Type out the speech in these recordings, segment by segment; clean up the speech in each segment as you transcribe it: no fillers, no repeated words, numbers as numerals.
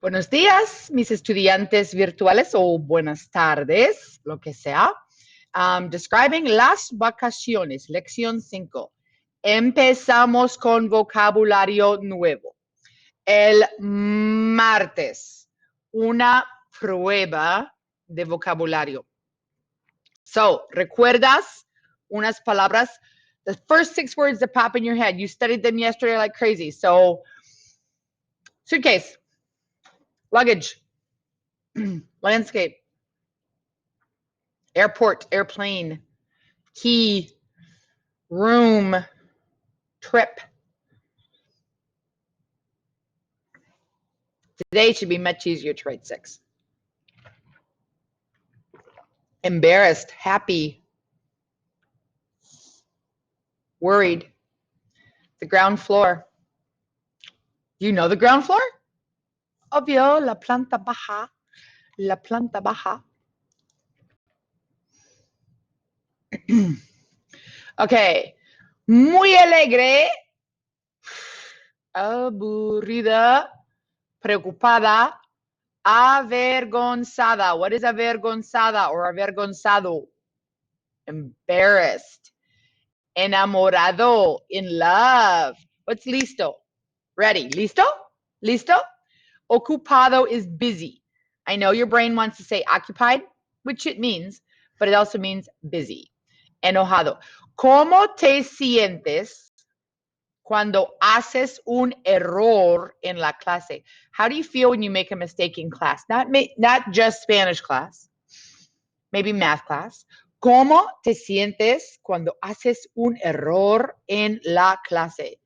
Buenos días, mis estudiantes virtuales, o buenas tardes, lo que sea. Describing las vacaciones, lección 5. Empezamos con vocabulario nuevo. El martes, una prueba de vocabulario. So, ¿recuerdas unas palabras? The first 6 words that pop in your head. You studied them yesterday like crazy. So, suitcase, luggage, landscape, airport, airplane, key, room, trip. Today should be much easier to write 6. Embarrassed, happy, worried. The ground floor. You know the ground floor? Obvio, la planta baja. La planta baja. Okay. Muy alegre, aburrida, preocupada, avergonzada. What is avergonzada or avergonzado? Embarrassed. Enamorado, in love. What's listo? Ready. Listo? Listo? Ocupado is busy. I know your brain wants to say occupied, which it means, but it also means busy. Enojado. ¿Cómo te sientes cuando haces un error en la clase? How do you feel when you make a mistake in class? Not just Spanish class, maybe math class. ¿Cómo te sientes cuando haces un error en la clase?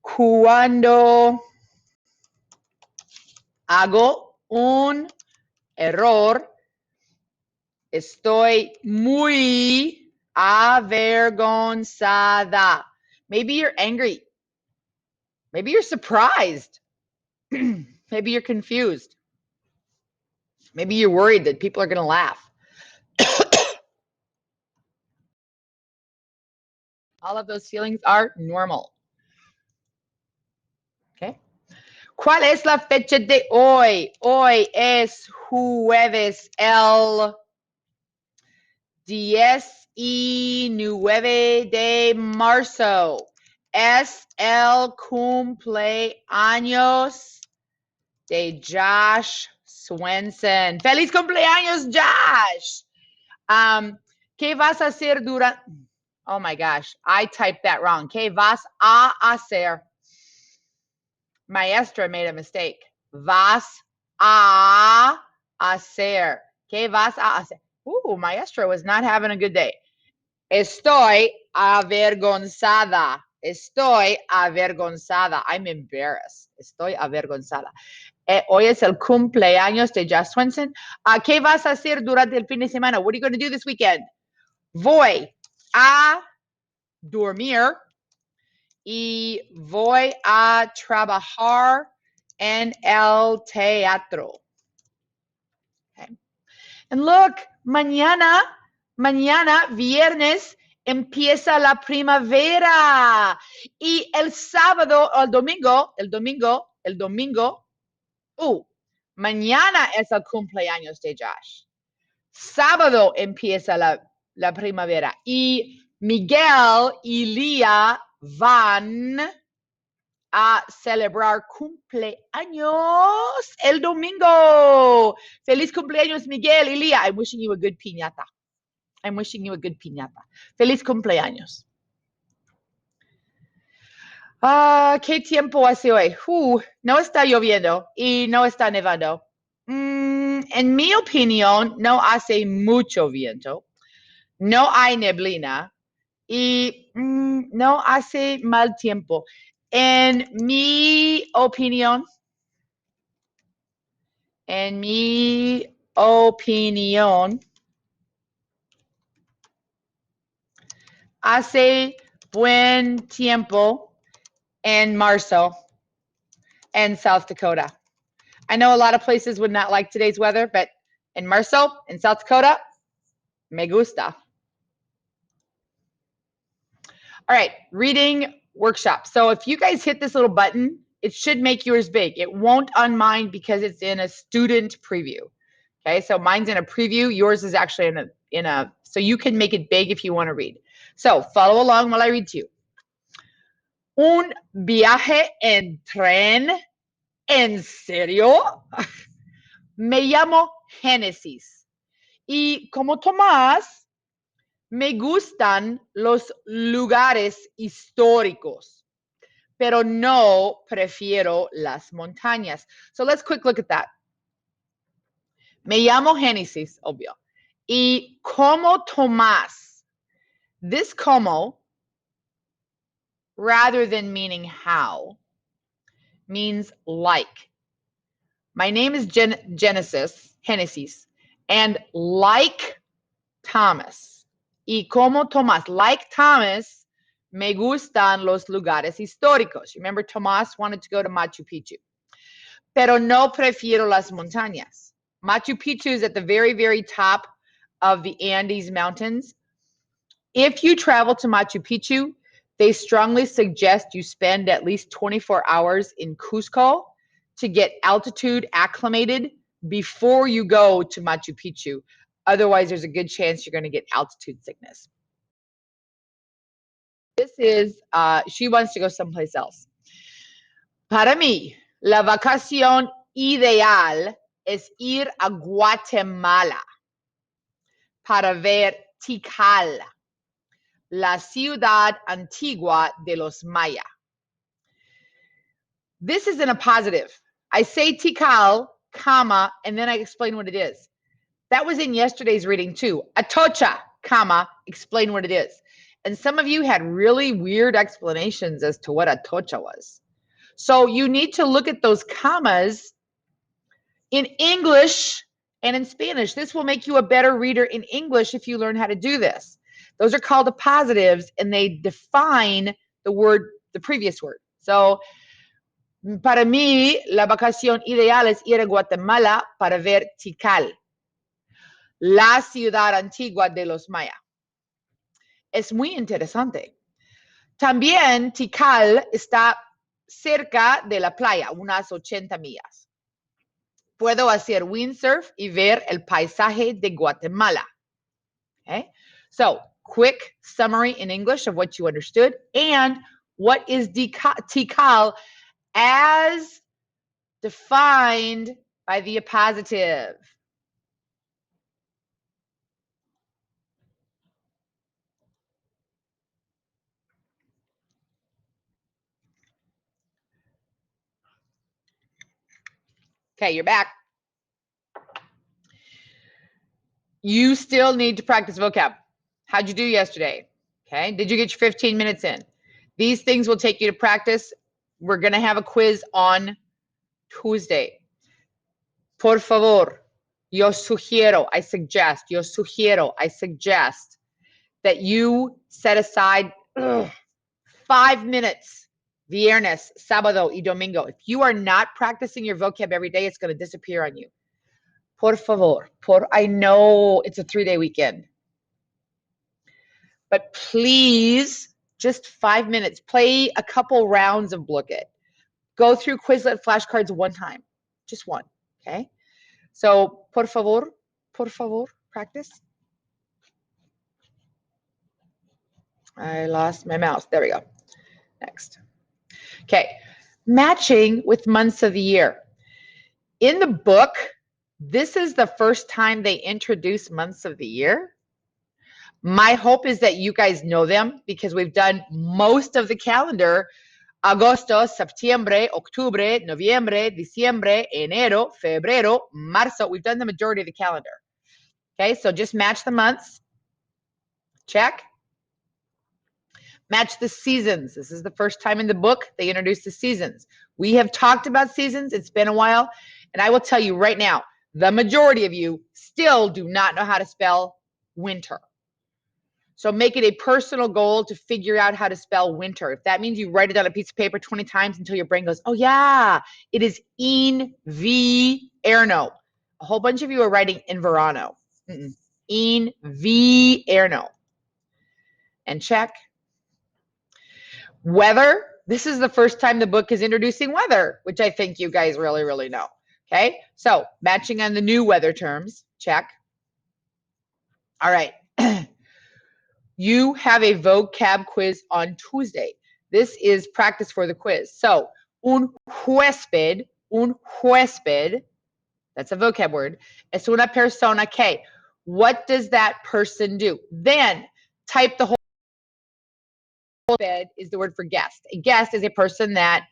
Cuando hago un error, estoy muy avergonzada. Maybe you're angry. Maybe you're surprised. Maybe you're confused. Maybe you're worried that people are going to laugh. All of those feelings are normal. Okay. ¿Cuál es la fecha de hoy? Hoy es jueves, el 19 de marzo. Es el cumpleaños de Josh Swenson. ¡Feliz cumpleaños, Josh! ¿Qué vas a hacer durante... Oh my gosh, I typed that wrong. ¿Qué vas a hacer? Maestra made a mistake. Vas a hacer. ¿Qué vas a hacer? Ooh, maestra was not having a good day. Estoy avergonzada. Estoy avergonzada. I'm embarrassed. Estoy avergonzada. Hoy es el cumpleaños de Josh Swenson. ¿Qué vas a hacer durante el fin de semana? What are you going to do this weekend? Voy a dormir y voy a trabajar en el teatro. Okay. And look, mañana, viernes, empieza la primavera. Y el sábado, el domingo, mañana es el cumpleaños de Josh. Sábado empieza la primavera. Y Miguel y Lía van a celebrar cumpleaños el domingo. Feliz cumpleaños, Miguel y Lía. I'm wishing you a good piñata. Feliz cumpleaños. ¿Qué tiempo hace hoy? No está lloviendo y no está nevando. En mi opinión, no hace mucho viento. No hay neblina. Y no hace mal tiempo. En mi opinión, hace buen tiempo en marzo en South Dakota. I know a lot of places would not like today's weather, but in marzo, in South Dakota, me gusta. All right, reading workshop. So if you guys hit this little button it should make yours big. It won't on mine because it's in a student preview. Okay, so mine's in a preview. Yours is actually in a so you can make it big if you want to read. So follow along while I read to you. Un viaje en tren, ¿en serio? Me llamo Génesis y como Tomás, me gustan los lugares históricos, pero no prefiero las montañas. So let's quick look at that. Me llamo Génesis, obvio. Y como Tomás. This como, rather than meaning how, means like. My name is Genesis, and like Thomas. Y como Tomás, like Thomas, me gustan los lugares históricos. Remember, Tomás wanted to go to Machu Picchu. Pero no prefiero las montañas. Machu Picchu is at the very, very top of the Andes Mountains. If you travel to Machu Picchu, they strongly suggest you spend at least 24 hours in Cusco to get altitude acclimated before you go to Machu Picchu. Otherwise, there's a good chance you're going to get altitude sickness. This is, she wants to go someplace else. Para mí, la vacación ideal es ir a Guatemala para ver Tikal, la ciudad antigua de los Maya. This is in a positive. I say Tikal, comma, and then I explain what it is. That was in yesterday's reading too. Atocha, comma, explain what it is. And some of you had really weird explanations as to what Atocha was. So you need to look at those commas in English and in Spanish. This will make you a better reader in English if you learn how to do this. Those are called appositives, and they define the word, the previous word. So, para mí, la vacación ideal es ir a Guatemala para ver Tikal, la ciudad antigua de los Maya. Es muy interesante. También Tikal está cerca de la playa, unas 80 millas. Puedo hacer windsurf y ver el paisaje de Guatemala. Okay? So, quick summary in English of what you understood and what is Tikal as defined by the appositive. Okay, you're back. You still need to practice vocab. How'd you do yesterday? Okay, did you get your 15 minutes in? These things will take you to practice. We're going to have a quiz on Tuesday. Por favor, yo sugiero, I suggest that you set aside 5 minutes, viernes, sábado y domingo. If you are not practicing your vocab every day, it's going to disappear on you. Por favor, I know it's a 3-day weekend, but please, just 5 minutes. Play a couple rounds of Book It. Go through Quizlet flashcards one time, just one, okay? So, por favor, practice. I lost my mouse. There we go. Next. Okay, matching with months of the year. In the book, this is the first time they introduce months of the year. My hope is that you guys know them because we've done most of the calendar. Agosto, septiembre, octubre, noviembre, diciembre, enero, febrero, marzo. We've done the majority of the calendar. Okay, so just match the months. Check. Match the seasons. This is the first time in the book they introduced the seasons. We have talked about seasons. It's been a while. And I will tell you right now, the majority of you still do not know how to spell winter. So make it a personal goal to figure out how to spell winter. If that means you write it on a piece of paper 20 times until your brain goes, oh yeah, it is invierno. A whole bunch of you are writing in verano. Invierno. And check. Weather, This is the first time the book is introducing weather, which I think you guys really, really know. Okay, so matching on the new weather terms, check. All right. You have a vocab quiz on Tuesday. This is practice for the quiz. So, un huésped, that's a vocab word, es una persona que. What does that person do? Then type the whole bed is the word for guest. A guest is a person that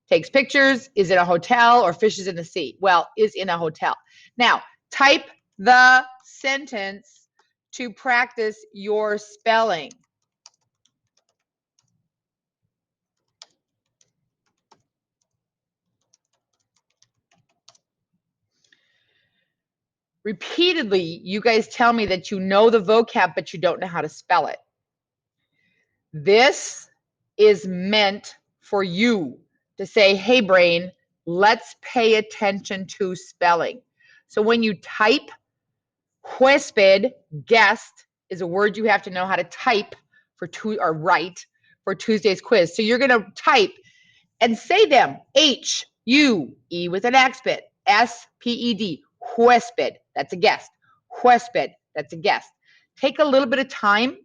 takes pictures, is in a hotel, or fishes in the sea. Well, is in a hotel. Now, type the sentence to practice your spelling. Repeatedly, you guys tell me that you know the vocab, but you don't know how to spell it. This is meant for you to say, hey, brain, let's pay attention to spelling. So when you type, huésped, guest, is a word you have to know how to type or write for Tuesday's quiz. So you're going to type and say them, H-U-E with an accent, S-P-E-D, huésped, that's a guest. Huésped, that's a guest. Take a little bit of time,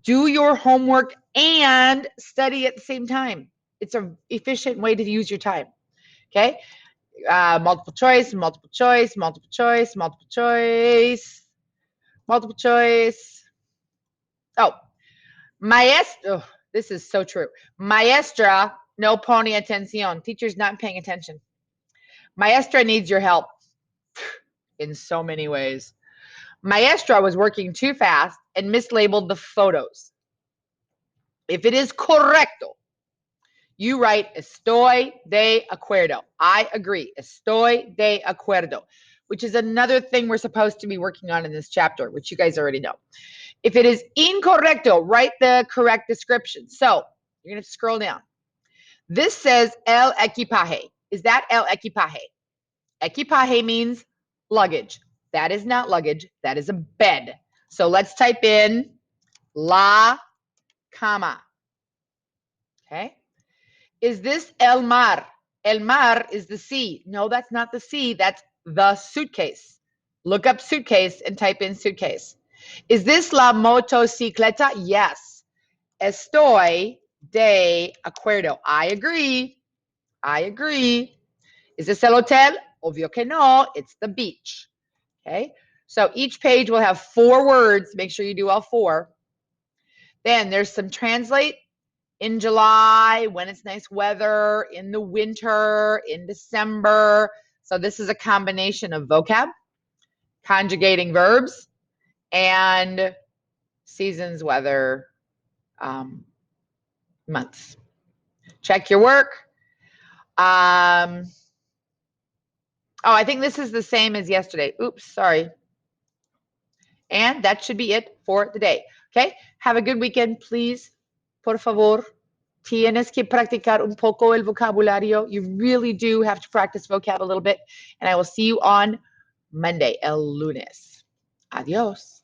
do your homework, and study at the same time. It's an efficient way to use your time, okay? Multiple choice, multiple choice, multiple choice, multiple choice, multiple choice. Oh, maestro, this is so true. Maestra, no pone atención. Teacher's not paying attention. Maestra needs your help in so many ways. Maestra was working too fast and mislabeled the photos. If it is correcto, you write estoy de acuerdo. I agree. Estoy de acuerdo, which is another thing we're supposed to be working on in this chapter, which you guys already know. If it is incorrecto, write the correct description. So you're going to scroll down. This says el equipaje. Is that el equipaje? Equipaje means luggage. That is not luggage. That is a bed. So let's type in la cama. Okay. Is this el mar? El mar is the sea. No, that's not the sea. That's the suitcase. Look up suitcase and type in suitcase. Is this la motocicleta? Yes. Estoy de acuerdo. I agree. I agree. Is this el hotel? Obvio que no. It's the beach. Okay. So each page will have 4 words. Make sure you do all 4. Then there's some translate. In July, when it's nice weather, in the winter, in December. So this is a combination of vocab, conjugating verbs, and seasons, weather, months. Check your work. Oh, I think this is the same as yesterday. Oops, sorry. And that should be it for the day. Okay, have a good weekend, please. Por favor. Tienes que practicar un poco el vocabulario. You really do have to practice vocab a little bit. And I will see you on Monday, el lunes. Adios.